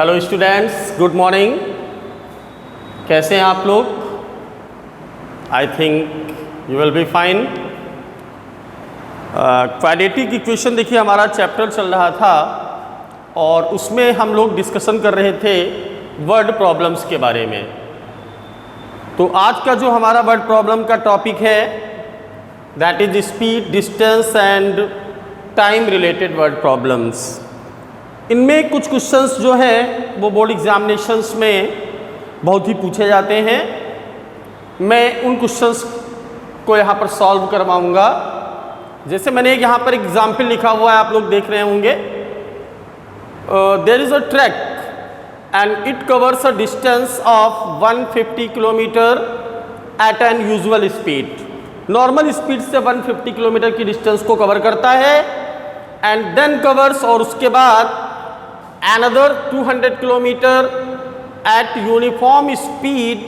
Hello students, good morning. कैसे हैं आप लोग? I think you will be fine. Quadratic equation देखिए हमारा चैप्टर चल रहा था और उसमें हम लोग डिस्कशन कर रहे थे वर्ड प्रॉब्लम्स के बारे में। तो आज का जो हमारा वर्ड प्रॉब्लम का टॉपिक है that is speed, distance and time related word problems. इनमें कुछ क्वेश्चंस जो हैं वो बोर्ड एग्जामिनेशंस में बहुत ही पूछे जाते हैं। मैं उन क्वेश्चंस को यहाँ पर सॉल्व करवाऊँगा। जैसे मैंने यहाँ पर एग्जाम्पल लिखा हुआ है, आप लोग देख रहे होंगे। There is a track and it covers a distance of 150 kilometre at an usual speed. Normal speed से 150 किलोमीटर की डिस्टेंस को कवर करता है एंड देन कवर्स, और उसके बाद another 200 kilometer at uniform speed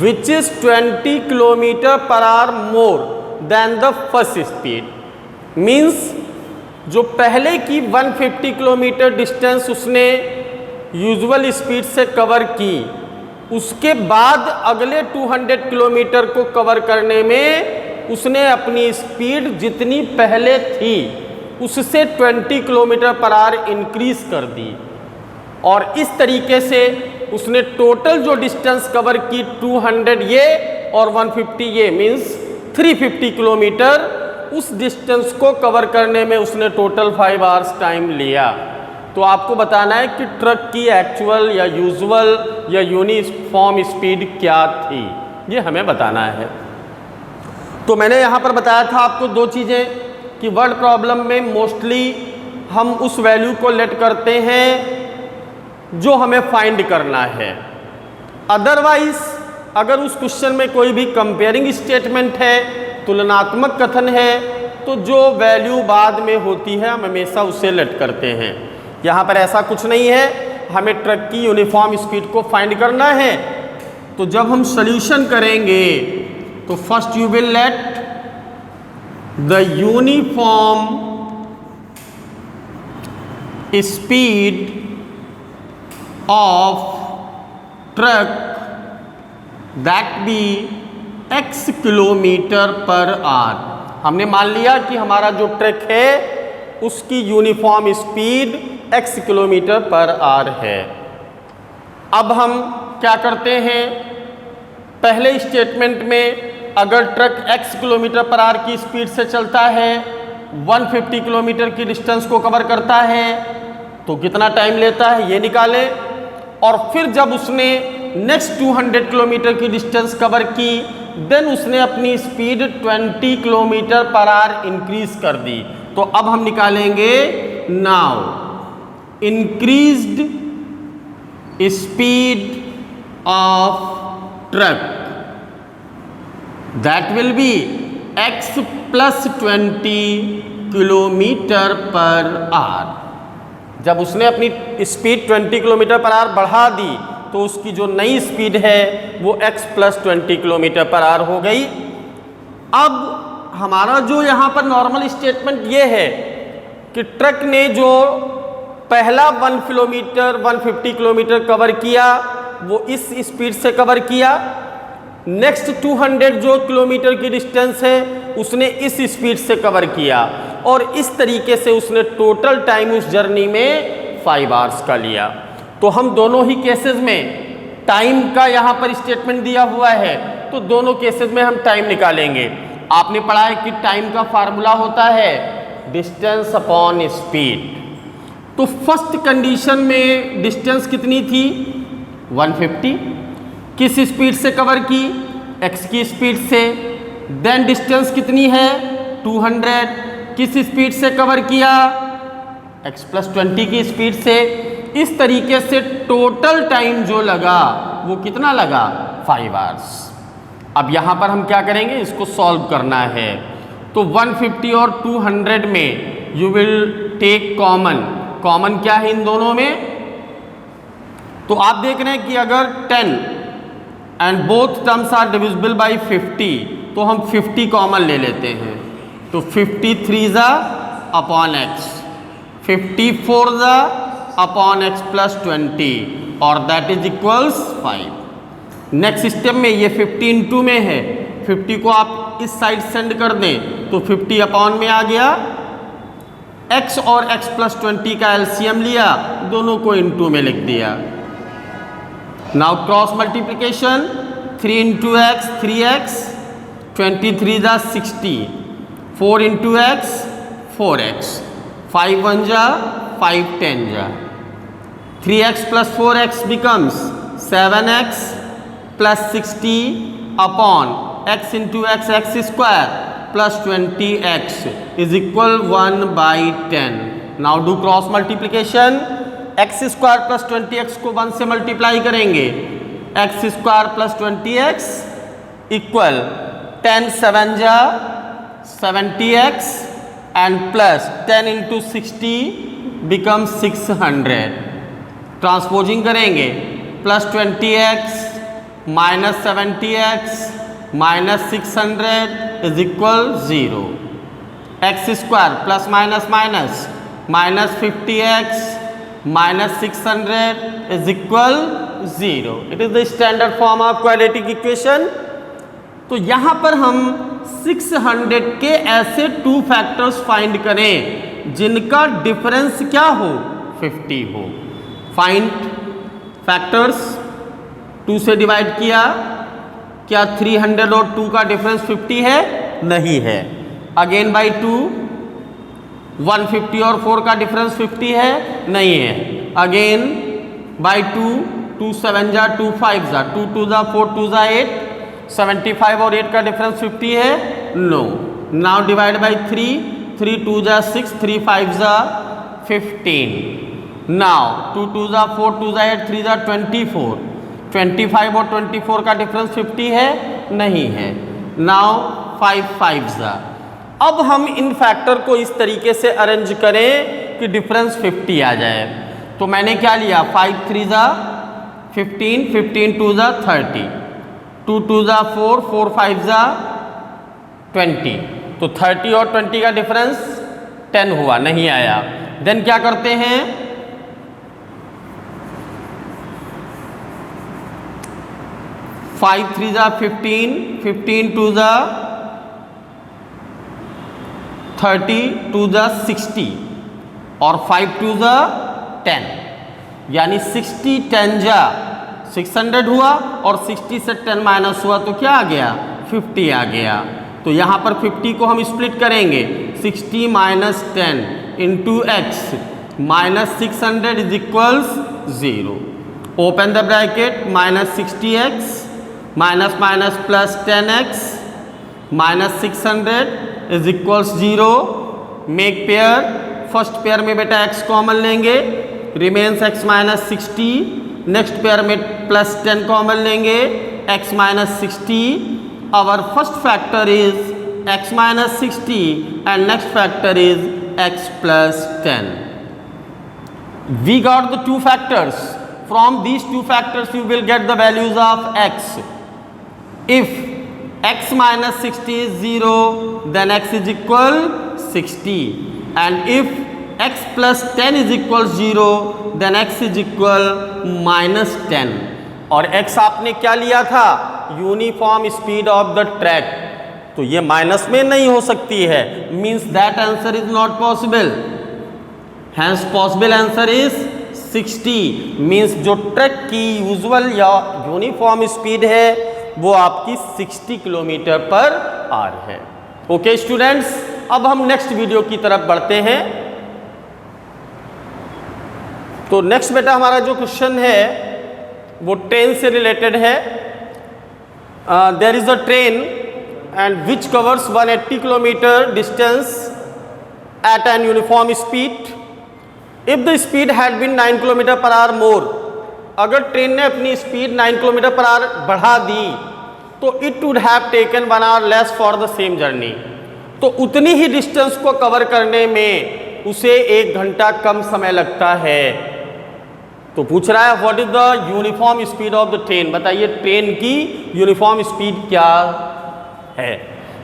which is 20 kilometer per hour more than the first speed। means जो पहले की 150 किलोमीटर डिस्टेंस उसने यूजुअल स्पीड से कवर की, उसके बाद अगले 200 किलोमीटर को कवर करने में उसने अपनी स्पीड जितनी पहले थी उससे 20 किलोमीटर पर आवर इंक्रीज कर दी, और इस तरीके से उसने टोटल जो डिस्टेंस कवर की 200 ये और 150 ये, मीन्स 350 किलोमीटर, उस डिस्टेंस को कवर करने में उसने टोटल 5 आवर्स टाइम लिया। तो आपको बताना है कि ट्रक की एक्चुअल या यूजुअल या यूनिफॉर्म स्पीड क्या थी, ये हमें बताना है। तो मैंने यहाँ पर बताया था आपको दो चीज़ें कि वर्ड प्रॉब्लम में मोस्टली हम उस वैल्यू को लेट करते हैं जो हमें फाइंड करना है। अदरवाइज अगर उस क्वेश्चन में कोई भी कंपेयरिंग स्टेटमेंट है, तुलनात्मक कथन है, तो जो वैल्यू बाद में होती है हम हमेशा उसे लेट करते हैं। यहाँ पर ऐसा कुछ नहीं है, हमें ट्रक की यूनिफॉर्म स्पीड को फाइंड करना है। तो जब हम सॉल्यूशन करेंगे तो first you will let the uniform speed of truck that be x kilometre per hour. हमने मान लिया कि हमारा जो ट्रक है उसकी uniform speed x kilometre per our है। अब हम क्या करते हैं, पहले स्टेटमेंट में अगर truck x kilometre per our की स्पीड से चलता है, 150 किलोमीटर की डिस्टेंस को कवर करता है, तो कितना टाइम लेता है ये निकालें। और फिर जब उसने नेक्स्ट 200 किलोमीटर की डिस्टेंस कवर की, देन उसने अपनी speed 20 kilometre per our increase कर दी। तो अब हम निकालेंगे now increased speed of truck, that will be x plus 20 kilometre per our. जब उसने अपनी स्पीड 20 किलोमीटर पर आवर बढ़ा दी तो उसकी जो नई स्पीड है वो x plus 20 kilometre per our हो गई। अब हमारा जो यहाँ पर नॉर्मल स्टेटमेंट ये है कि ट्रक ने जो पहला 150 किलोमीटर कवर किया वो इस स्पीड से कवर किया, नेक्स्ट 200 जो किलोमीटर की डिस्टेंस है उसने इस स्पीड से कवर किया, और इस तरीके से उसने टोटल टाइम उस जर्नी में 5 आवर्स का लिया। तो हम दोनों ही केसेस में टाइम का यहाँ पर स्टेटमेंट दिया हुआ है, तो दोनों केसेस में हम टाइम निकालेंगे। आपने पढ़ा है कि टाइम का फार्मूला होता है डिस्टेंस अपॉन स्पीड। तो फर्स्ट कंडीशन में डिस्टेंस कितनी थी 150, किस स्पीड से कवर की x की स्पीड से, देन डिस्टेंस कितनी है 200, किस स्पीड से कवर किया x plus 20 की स्पीड से। इस तरीके से टोटल टाइम जो लगा वो कितना लगा 5 आवर्स। अब यहाँ पर हम क्या करेंगे, इसको सॉल्व करना है। तो 150 और 200 में यू विल टेक कॉमन क्या है इन दोनों में, तो आप देख रहे हैं कि अगर 10 and both terms are divisible by 50 तो हम 50 कॉमन ले लेते हैं। तो 53 ज़ा अपॉन x, 54 ज़ा अपॉन x प्लस 20 और that is equals 5। Next step में ये 50 इंटू में है, 50 को आप इस साइड सेंड कर दें तो 50 अपॉन में आ गया, x और x प्लस 20 का एलसीएम लिया, दोनों को इंटू में लिख दिया। Now cross multiplication, 3 into x 3x, 23 जा 60, 4 इंटू एक्स 4x, 5 1 जा 5 10 जा, 3x plus 4x becomes 7x plus 60 upon x into x square plus 20x is equal 1/10। Now do cross multiplication, x square plus 20x को 1 से multiply करेंगे, x square plus 20x equal 10 7 जा 70x and plus 10 into 60 become 600। Transposing करेंगे, plus 20x minus 70x minus 600 is equal 0। X square plus minus minus minus 50x minus 600 is equal 0। It is the standard form of quadratic equation. तो यहाँ पर हम 600 के ऐसे 2 factors find करें जिनका difference क्या हो, 50 हो। फाइंड फैक्टर्स, 2 से डिवाइड किया, क्या 300 और 2 का डिफरेंस 50 है? नहीं है। अगेन बाई 2, 150 और 4 का डिफरेंस 50 है? नहीं है। अगेन बाई 2, 2 7 जा 2 5 जा, 2 2 जा 4 2 जा 8, 75 और 8 का डिफरेंस 50 है? नो। नाउ डिवाइड बाई 3, 3 2 जा 6, 3 5 जा 15। नाउ 2 2 जा 4 2 जा 8, 3 जा 24, 25 और 24 का डिफरेंस 50 है? नहीं है। नाउ 5 5 जा। अब हम इन फैक्टर को इस तरीके से अरेंज करें कि डिफरेंस 50 आ जाए। तो मैंने क्या लिया, 5 3 जा 15, 15 2 जा 30, 2 2 जा 4, 4 5 जा 20। तो 30 और 20 का डिफरेंस 10 हुआ, नहीं आया। देन क्या करते हैं, 5 3 जा 15, 15 2 जा 30, 2 जा 60 और 5 2 जा 10, यानी 60 10 जा 600 हुआ और 60 से 10 माइनस हुआ तो क्या आ गया, 50 आ गया। तो यहाँ पर 50 को हम स्प्लिट करेंगे, 60 minus 10 into x minus 600 is equals 0। Open the bracket, minus 60x minus minus plus 10x minus 600 is equals 0। Make pair, first pair में बेटा x कॉमन लेंगे, remains x minus 60। Next pair में प्लस 10 कॉमन लेंगे, x minus 60। Our first factor is x minus 60 and next factor is x plus 10। We got the 2 factors. From these 2 factors you will get the values of x. If x minus 60 is 0, then x is equal 60, and if x plus 10 is equal 0, then x is equal minus 10. और x आपने क्या लिया था, uniform speed of the track, तो ये minus में नहीं हो सकती है, means that answer is not possible. Hence possible answer is 60, means जो ट्रक की यूजुअल या यूनिफॉर्म स्पीड है वो आपकी 60 किलोमीटर पर आवर है। ओके स्टूडेंट्स, अब हम नेक्स्ट वीडियो की तरफ बढ़ते हैं। तो नेक्स्ट बेटा हमारा जो क्वेश्चन है वो ट्रेन से रिलेटेड है। There is a train and which covers 180 kilometre distance at an uniform speed. If the speed had been 9 kilometre per hour more, अगर ट्रेन ने अपनी स्पीड 9 किलोमीटर पर आवर बढ़ा दी तो it would have taken 1 our less for the same journey. तो उतनी ही distance को cover करने में उसे 1 घंटा कम समय लगता है। तो पूछ रहा है what is the uniform speed of the train, बताइए ट्रेन की यूनिफॉर्म स्पीड क्या है।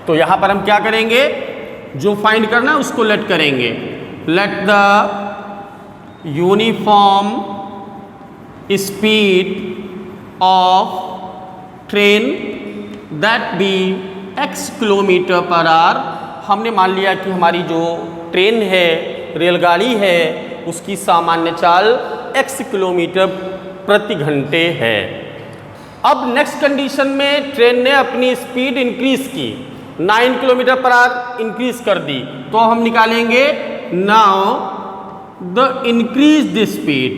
तो यहाँ पर हम क्या करेंगे, जो फाइंड करना है उसको लेट करेंगे। Let the uniform speed of train that be x kilometre per hour. हमने मान लिया कि हमारी जो ट्रेन है, रेलगाड़ी है, उसकी सामान्य चाल x किलोमीटर प्रति घंटे है। अब नेक्स्ट कंडीशन में ट्रेन ने अपनी स्पीड इंक्रीज की, 9 किलोमीटर पर आवर इंक्रीज कर दी, तो हम निकालेंगे now the increase the speed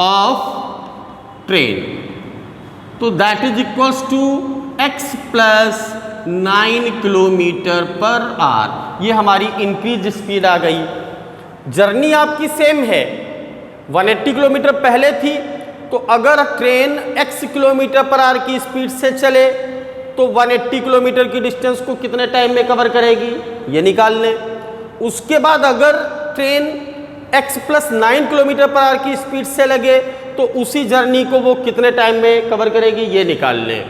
of train, तो that is equals to x plus 9 kilometre per hour. ये हमारी इंक्रीज स्पीड आ गई। जर्नी आपकी सेम है, 180 किलोमीटर पहले थी, तो अगर train x kilometre per our की स्पीड से चले तो 180 किलोमीटर की डिस्टेंस को कितने टाइम में कवर करेगी, ये निकाल लें। उसके बाद अगर train x plus 9 kilometre per our की स्पीड से लगे तो उसी जर्नी को वो कितने टाइम में कवर करेगी, ये निकाल लें।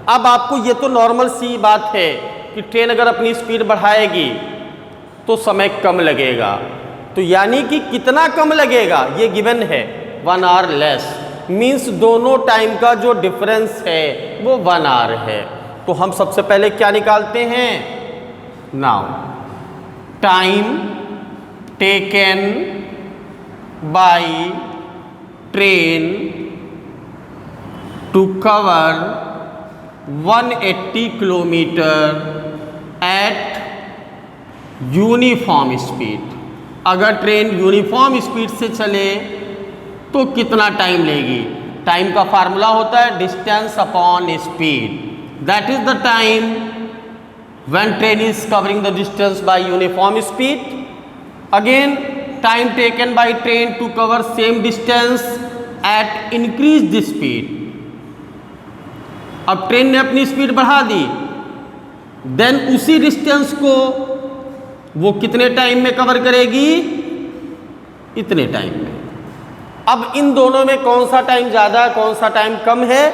अब आपको ये तो नॉर्मल सी बात है कि ट्रेन अगर अपनी स्पीड बढ़ाएगी तो समय कम लगेगा, तो यानी कि कितना कम लगेगा ये गिवन है, 1 आवर लेस, मीन्स दोनों टाइम का जो डिफरेंस है वो 1 आवर है। तो हम सबसे पहले क्या निकालते हैं, now time taken by train to cover 180 kilometre at uniform speed. अगर ट्रेन यूनिफॉर्म स्पीड से चले तो कितना टाइम लेगी। टाइम का फार्मूला होता है distance upon speed, that is the time when train is covering the distance by uniform speed. Again time taken by train to cover same distance at increase the speed. अब train ने अपनी speed बढ़ा दी, then उसी distance को वो कितने time में cover करेगी, इतने टाइम में। अब इन दोनों में कौन सा टाइम ज़्यादा है, कौन सा टाइम कम है,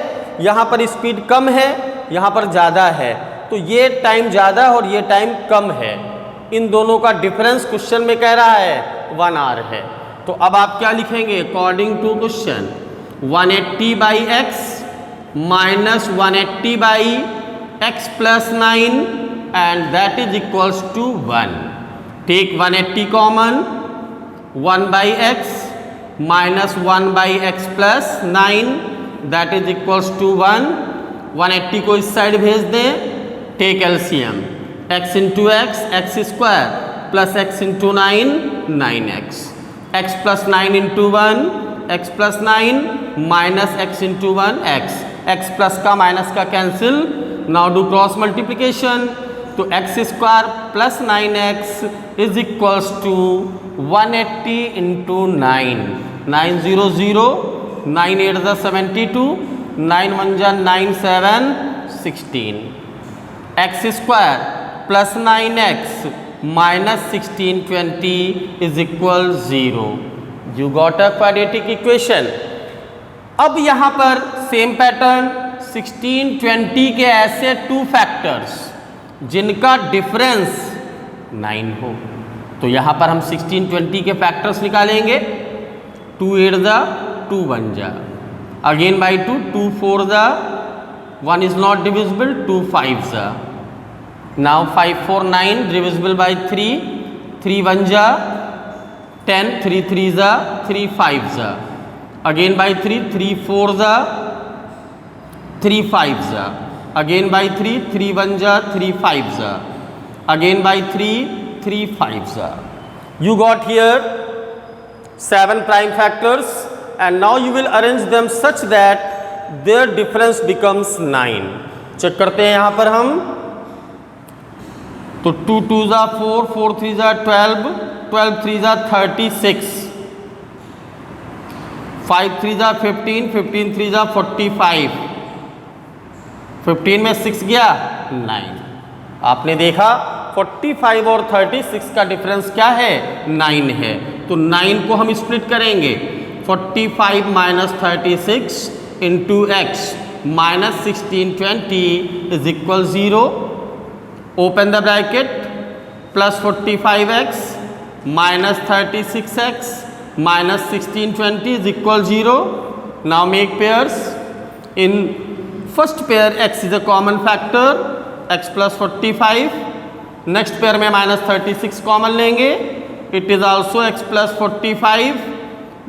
यहाँ पर स्पीड कम है, यहाँ पर ज़्यादा है, तो ये टाइम ज़्यादा और ये टाइम कम है। इन दोनों का डिफरेंस क्वेश्चन में कह रहा है 1 आवर है। तो अब आप क्या लिखेंगे, according to question 180 by x minus 180 by x plus 9 and that is equals to 1। Take 180 common, 1 by x minus 1 by x plus 9 that is equals to 1। 180 को इस साइड भेज दें, take LCM, x into x square plus x into 9 9x, x plus 9 into 1 x plus 9 minus x into 1 x plus का minus का cancel. Now do cross multiplication, तो x square plus 9x is equals to 180 into 9, 9 0 0, 9 8 ज़ा 72, 9 1 ज़ा 9 7 16, x square plus 9x minus 16 20 is equal 0। You got a quadratic equation. अब यहाँ पर same pattern, 16 20 के ऐसे 2 फैक्टर्स जिनका डिफरेंस 9 हो, तो यहाँ पर हम 16 20 के फैक्टर्स निकालेंगे। 2 8 ज़ा 2 1 ज़ा, अगेन बाई 2, 2 4 ज़ा 1 इज नॉट डिविजिबल, 2 5 ज़ा। Now 5 4 9 divisible by 3, 3 1 जा 10, 3 3 जा 3 5 जा, again by 3, 3 4 जा 3 5 जा, again by 3, 3 1 जा 3 5 जा, again by 3, 3 5 जा। You got here 7 prime factors and now you will arrange them such that their difference becomes 9। Check करते हैं यहाँ पर हम, तो 2 2 ज़ा 4, 4 3 ज़ा 12, 12 3 ज़ा 36, 5 3 ज़ा 15, 15 3 ज़ा 45, 15 में 6 गया 9। आपने देखा 45 और 36 का डिफरेंस क्या है, 9 है। तो 9 को हम स्प्लिट करेंगे, 45 minus 36 into x minus 16 20 is equal 0। Open the bracket, plus 45x -36x -1620 is equal 0. Now make pairs. In first pair x is a common factor, x plus 45. Next pair में -36 common लेंगे, it is also x plus 45.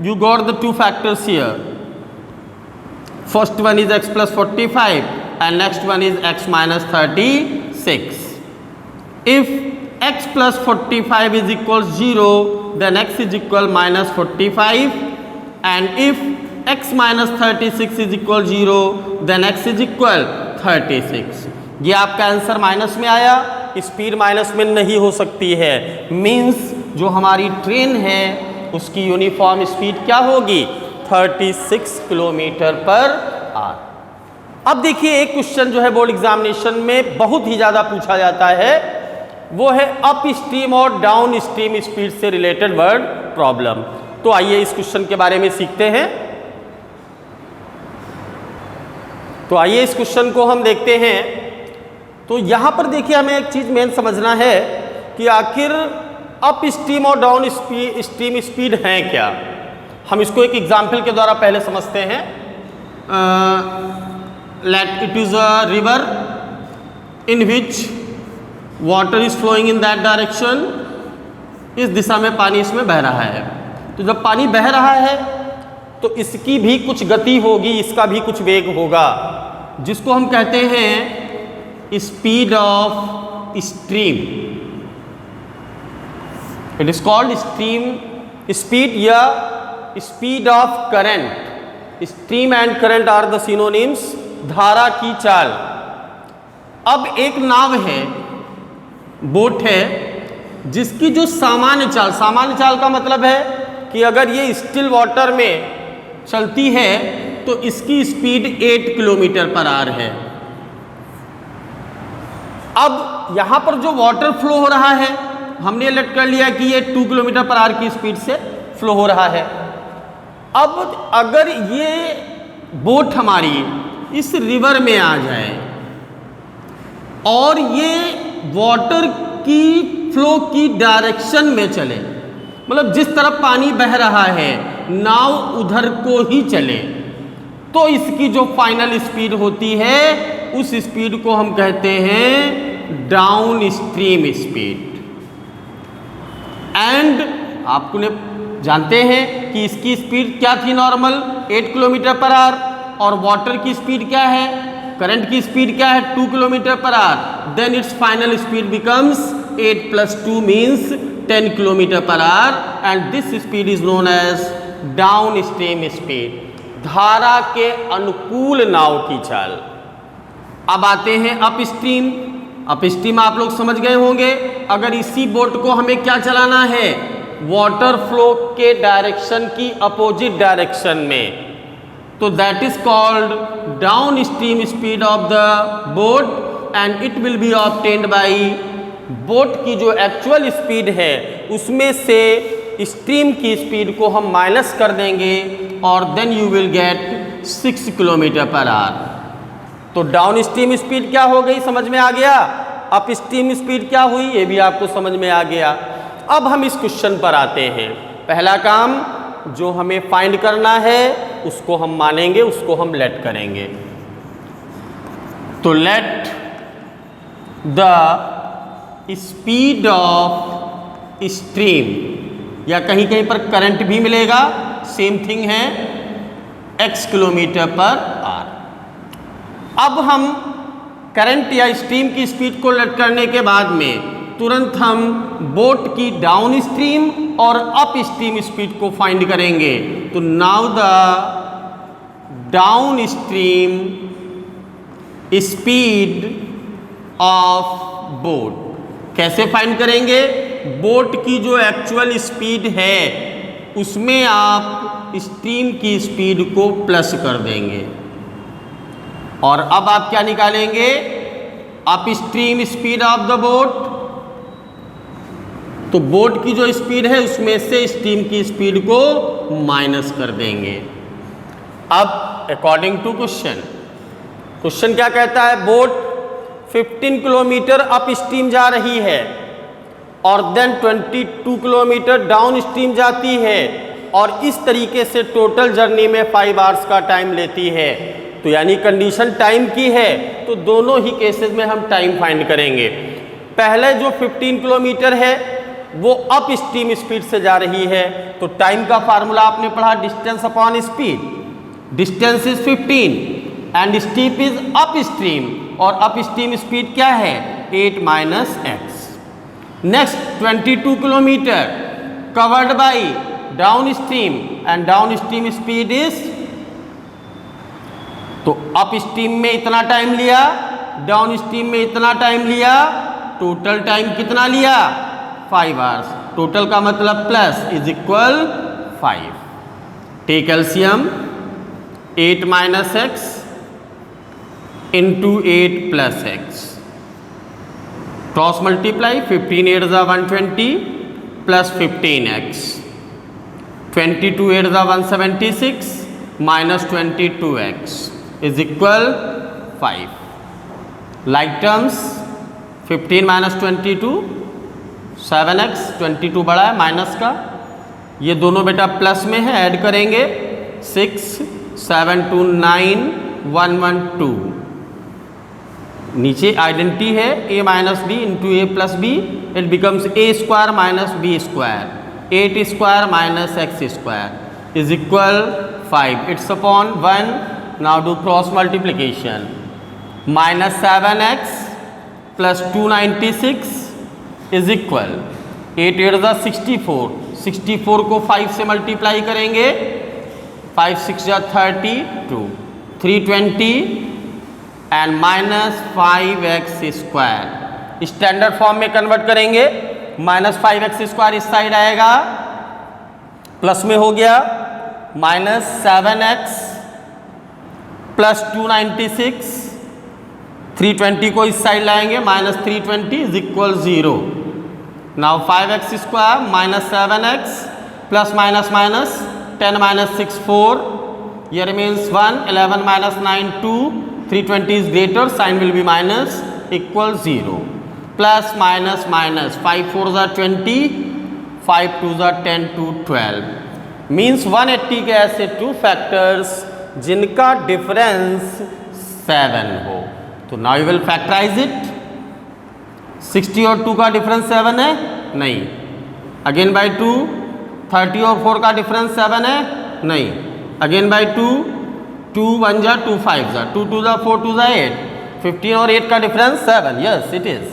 You got the two factors here. First one is x plus 45 and next one is x minus 36. If x plus 45 is equal 0, then x is equal minus 45, and if x minus 36 is equal 0, then x is equal 36. ये आपका answer minus में आया, speed minus में नहीं हो सकती है, means जो हमारी ट्रेन है उसकी यूनिफॉर्म स्पीड क्या होगी, 36 किलोमीटर पर आवर। अब देखिए एक क्वेश्चन जो है बोर्ड एग्जामिनेशन में बहुत ही ज़्यादा पूछा जाता है, वो है अप स्ट्रीम और डाउन स्ट्रीम स्पीड से रिलेटेड वर्ड प्रॉब्लम। तो आइए इस क्वेश्चन के बारे में सीखते हैं। तो आइए इस क्वेश्चन को हम देखते हैं। तो यहां पर देखिए हमें एक चीज मेन समझना है कि आखिर अप स्ट्रीम और डाउन स्ट्रीम स्पीड है क्या। हम इसको एक एग्जाम्पल के द्वारा पहले समझते हैं। Let it is a river in which water is flowing in that direction. इस दिशा में पानी इसमें बह रहा है। तो जब पानी बह रहा है तो इसकी भी कुछ गति होगी, इसका भी कुछ वेग होगा, जिसको हम कहते हैं speed of stream. It is called stream speed या speed of current. Stream and current are the synonyms. धारा की चाल। अब एक नाव है, बोट है, जिसकी जो सामान्य चाल का मतलब है कि अगर ये स्टिल वाटर में चलती है तो इसकी स्पीड 8 किलोमीटर पर आवर है। अब यहां पर जो वाटर फ्लो हो रहा है, हमने लेट कर लिया कि ये 2 किलोमीटर पर आवर की स्पीड से फ्लो हो रहा है। अब अगर ये बोट हमारी इस रिवर में आ जाए और ये वाटर की फ्लो की डायरेक्शन में चले, मतलब जिस तरफ पानी बह रहा है नाव उधर को ही चले, तो इसकी जो फाइनल स्पीड होती है उस स्पीड को हम कहते हैं डाउन स्ट्रीम स्पीड। एंड आपको जानते हैं कि इसकी स्पीड क्या थी नॉर्मल, 8 किलोमीटर पर आवर, और वाटर की स्पीड क्या है, करंट की स्पीड क्या है, 2 kilometre per hour. Then it's final speed becomes 8 + 2 means 10 kilometre per hour, and this speed is known as down stream speed. धारा के अनुकूल नाव की चाल। अब आते हैं अप स्ट्रीम। अप स्ट्रीम आप लोग समझ गए होंगे। अगर इसी बोट को हमें क्या चलाना है, वाटर फ्लो के डायरेक्शन की अपोजिट डायरेक्शन में, तो that is called down stream speed of the boat, and it will be obtained by boat की जो एक्चुअल स्पीड है उसमें से स्ट्रीम की स्पीड को हम माइनस कर देंगे, और then you will get 6 kilometre per hour. तो डाउन स्ट्रीम स्पीड क्या हो गई, समझ में आ गया। अप स्ट्रीम स्पीड क्या हुई, ये भी आपको समझ में आ गया। अब हम इस क्वेश्चन पर आते हैं। पहला काम जो हमें फाइंड करना है उसको हम मानेंगे, उसको हम लेट करेंगे। तो let the speed of stream, या कहीं कहीं पर करंट भी मिलेगा, सेम थिंग है, x किलोमीटर पर आवर। अब हम करंट या स्ट्रीम की स्पीड को लेट करने के बाद में तुरंत हम बोट की डाउन स्ट्रीम और अप स्ट्रीम स्पीड को फाइंड करेंगे। तो now the down stream speed of boat कैसे फाइंड करेंगे, बोट की जो एक्चुअल स्पीड है उसमें आप स्ट्रीम की स्पीड को प्लस कर देंगे, और अब आप क्या निकालेंगे, up stream speed of the boat. तो बोट की जो स्पीड है उसमें से स्ट्रीम की स्पीड को माइनस कर देंगे। अब अकॉर्डिंग टू क्वेश्चन क्या कहता है, बोट 15 किलोमीटर अप स्ट्रीम जा रही है, और देन 22 किलोमीटर डाउन स्ट्रीम जाती है और इस तरीके से टोटल जर्नी में 5 आवर्स का टाइम लेती है। तो यानी कंडीशन टाइम की है, तो दोनों ही केसेस में हम टाइम फाइंड करेंगे। पहले जो 15 किलोमीटर है वो अप स्ट्रीम स्पीड से जा रही है, तो टाइम का फार्मूला आपने पढ़ा distance upon speed. Distance is 15 and steep is up stream, और अप स्ट्रीम स्पीड क्या है 8 minus x. Next 22 kilometre covered by down stream and down stream speed is, तो अप स्ट्रीम में इतना टाइम लिया, डाउन स्ट्रीम में इतना time लिया, टोटल टाइम कितना लिया 5 आवर्स। टोटल का मतलब plus is equal 5। Take LCM 8 minus x into 8 plus x, cross multiply 15 8 ज़ा 120 प्लस 15x, 22 8 ज़ा 176 minus 22x is equal 5। Like terms 15 minus 22 7x, 22 बड़ा है माइनस का, ये दोनों बेटा प्लस में है, ऐड करेंगे 6 7 2 9 1 1 2, नीचे आइडेंटिटी है a minus b into a plus b, it becomes a square minus b square, 8 square minus x square is equal 5। It's upon 1। Now do cross multiplication, minus 7x plus 296 is equal 8 8 ज़ा 64, 64 को 5 से multiply करेंगे, 5 6 ज़ा 32, 320 and minus 5x square. Standard form में convert करेंगे, minus 5x square इस side आएगा, plus में हो गया माइनस 7x प्लस 296, 320 को इस साइड लाएंगे, minus 320 is equal 0। Now 5x square minus 7x plus minus minus 10 minus 6 4, ये remains 1, 11 minus 9 2, 320 is greater, sign will be minus, equal 0, plus minus minus 5 4 are 20, 5 2 are 10 to 12, means 180 के ऐसे 2 factors जिनका difference 7 हो। तो now you will factorize it, 60 और 2 का difference 7 है नहीं, again by 2, 30 और 4 का difference 7 है नहीं, again by 2, 2 1 जा 2 5 जा 2 2 जा 4 2 जा 8, 15 और 8 का डिफरेंस 7, यस इट इज।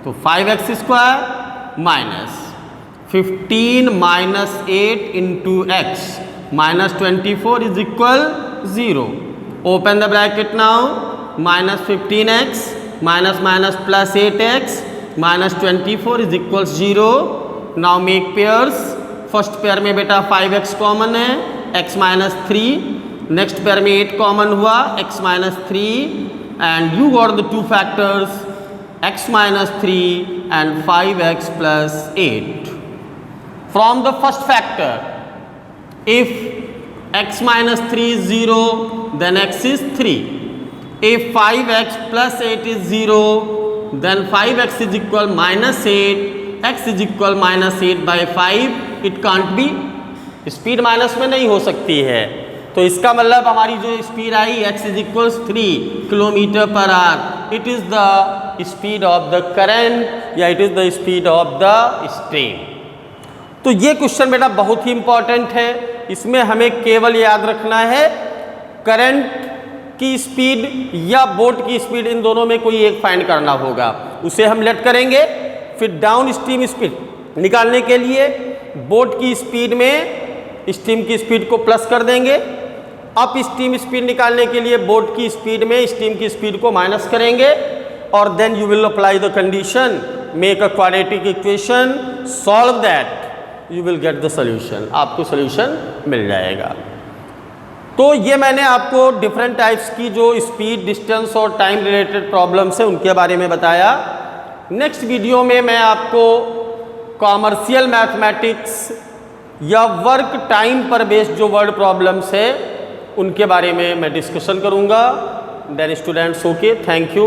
तो 5x square minus 15 minus 8 into x minus 24 is equal 0। Open the bracket now, minus 15x minus minus plus 8x minus 24 is equal 0। Now make pairs, first pair में बेटा 5x common है, x minus 3, next pair में 8 common हुआ, x minus 3 and you got the 2 factors x minus 3 and 5x plus 8। From the first factor if x minus 3 is 0 then x is 3, if 5x plus 8 is 0 then 5x is equal minus 8, x is equal minus 8 by 5, it can't be, speed minus में नहीं हो सकती है। तो इसका मतलब हमारी जो स्पीड आई x is equals 3 kilometre per hour, it is the speed of the current या it is the speed of the stream. तो ये क्वेश्चन बेटा बहुत ही इंपॉर्टेंट है, इसमें हमें केवल याद रखना है करंट की स्पीड या बोट की स्पीड, इन दोनों में कोई एक फाइंड करना होगा, उसे हम लेट करेंगे। फिर डाउन स्ट्रीम स्पीड निकालने के लिए बोट की स्पीड में स्ट्रीम की स्पीड को प्लस कर देंगे, अप स्ट्रीम स्पीड निकालने के लिए बोट की स्पीड में स्ट्रीम की स्पीड को माइनस करेंगे, और then you will apply the condition, make a quadratic equation, solve that, you will get the solution, आपको सोल्यूशन मिल जाएगा। तो ये मैंने आपको डिफरेंट टाइप्स की जो स्पीड, डिस्टेंस और टाइम रिलेटेड प्रॉब्लम्स हैं उनके बारे में बताया। नेक्स्ट वीडियो में मैं आपको कॉमर्शियल मैथमेटिक्स या वर्क टाइम पर बेस्ड जो वर्ड प्रॉब्लम्स है उनके बारे में मैं डिस्कशन करूंगा। Then students, okay, thank you.